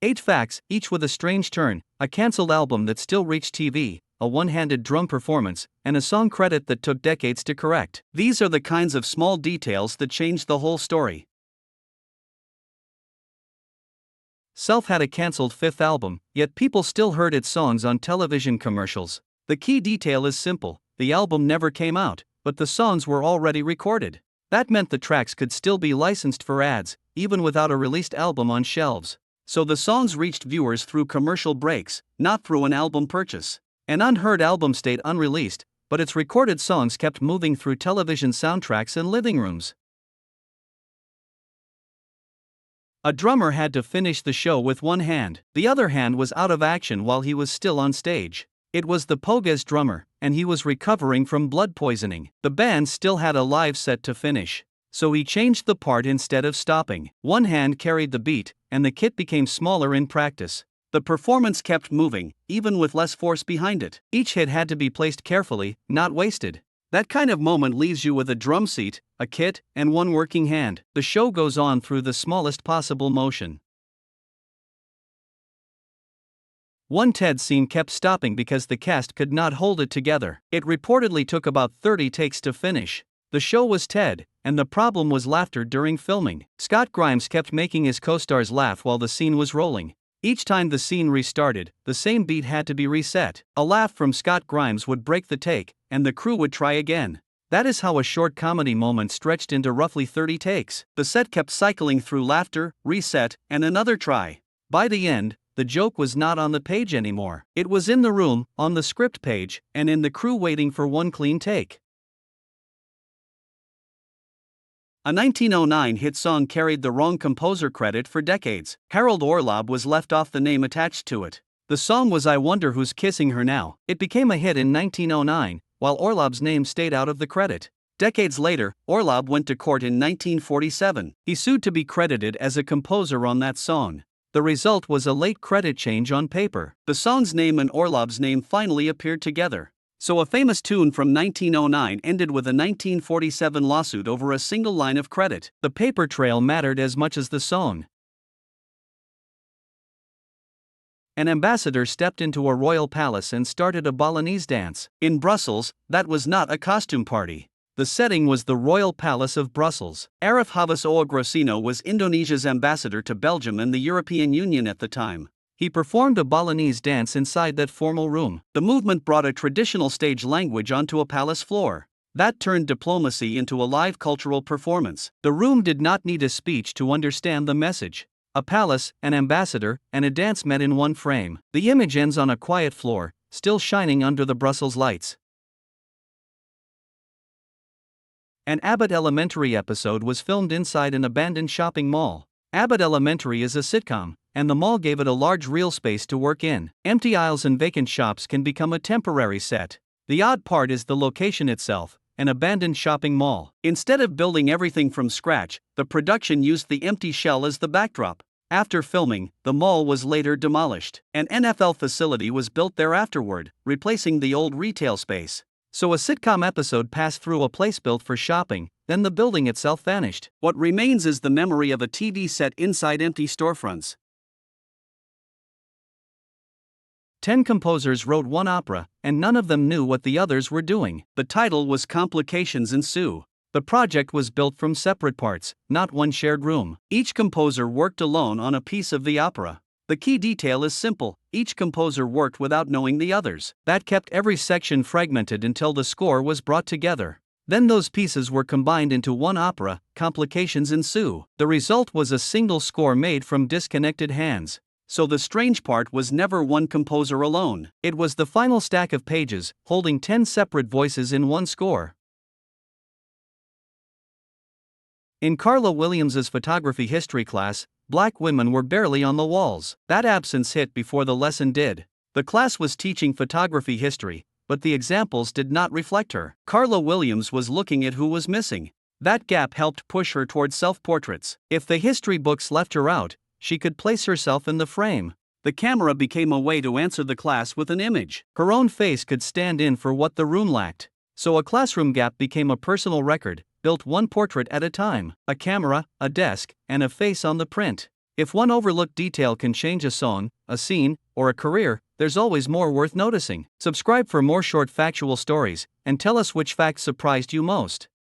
8 facts, each with a strange turn: a cancelled album that still reached TV, a one-handed drum performance, and a song credit that took decades to correct. These are the kinds of small details that changed the whole story. Self had a cancelled 5th album, yet people still heard its songs on television commercials. The key detail is simple: the album never came out, but the songs were already recorded. That meant the tracks could still be licensed for ads, even without a released album on shelves. So the songs reached viewers through commercial breaks, not through an album purchase. An unheard album stayed unreleased, but its recorded songs kept moving through television soundtracks and living rooms. A drummer had to finish the show with one hand. The other hand was out of action while he was still on stage. It was the Pogues drummer, and he was recovering from blood poisoning. The band still had a live set to finish, so he changed the part instead of stopping. One hand carried the beat, and the kit became smaller in practice. The performance kept moving, even with less force behind it. Each hit had to be placed carefully, not wasted. That kind of moment leaves you with a drum seat, a kit, and one working hand. The show goes on through the smallest possible motion. One TED scene kept stopping because the cast could not hold it together. It reportedly took about 30 takes to finish. The show was TED, and the problem was laughter during filming. Scott Grimes kept making his co-stars laugh while the scene was rolling. Each time the scene restarted, the same beat had to be reset. A laugh from Scott Grimes would break the take, and the crew would try again. That is how a short comedy moment stretched into roughly 30 takes. The set kept cycling through laughter, reset, and another try. By the end, the joke was not on the page anymore. It was in the room, on the script page, and in the crew waiting for one clean take. A 1909 hit song carried the wrong composer credit for decades. Harold Orlob was left off the name attached to it. The song was I Wonder Who's Kissing Her Now. It became a hit in 1909, while Orlob's name stayed out of the credit. Decades later, Orlob went to court in 1947. He sued to be credited as a composer on that song. The result was a late credit change on paper. The song's name and Orlob's name finally appeared together. So a famous tune from 1909 ended with a 1947 lawsuit over a single line of credit. The paper trail mattered as much as the song. An ambassador stepped into a royal palace and started a Balinese dance. In Brussels, that was not a costume party. The setting was the Royal Palace of Brussels. Arif Havis Oogrosino was Indonesia's ambassador to Belgium and the European Union at the time. He performed a Balinese dance inside that formal room. The movement brought a traditional stage language onto a palace floor. That turned diplomacy into a live cultural performance. The room did not need a speech to understand the message. A palace, an ambassador, and a dance met in one frame. The image ends on a quiet floor, still shining under the Brussels lights. An Abbott Elementary episode was filmed inside an abandoned shopping mall. Abbott Elementary is a sitcom, and the mall gave it a large real space to work in. Empty aisles and vacant shops can become a temporary set. The odd part is the location itself, an abandoned shopping mall. Instead of building everything from scratch, the production used the empty shell as the backdrop. After filming, the mall was later demolished. An NFL facility was built there afterward, replacing the old retail space. So a sitcom episode passed through a place built for shopping, then the building itself vanished. What remains is the memory of a TV set inside empty storefronts. 10 composers wrote one opera, and none of them knew what the others were doing. The title was Complications Ensue. The project was built from separate parts, not one shared room. Each composer worked alone on a piece of the opera. The key detail is simple: each composer worked without knowing the others. That kept every section fragmented until the score was brought together. Then those pieces were combined into one opera, Complications Ensue. The result was a single score made from disconnected hands. So the strange part was never one composer alone. It was the final stack of pages, holding 10 separate voices in one score. In Carla Williams's photography history class, black women were barely on the walls. That absence hit before the lesson did. The class was teaching photography history, but the examples did not reflect her. Carla Williams was looking at who was missing. That gap helped push her toward self-portraits. If the history books left her out, she could place herself in the frame. The camera became a way to answer the class with an image. Her own face could stand in for what the room lacked. So a classroom gap became a personal record, built one portrait at a time: a camera, a desk, and a face on the print. If one overlooked detail can change a song, a scene, or a career, there's always more worth noticing. Subscribe for more short factual stories, and tell us which facts surprised you most.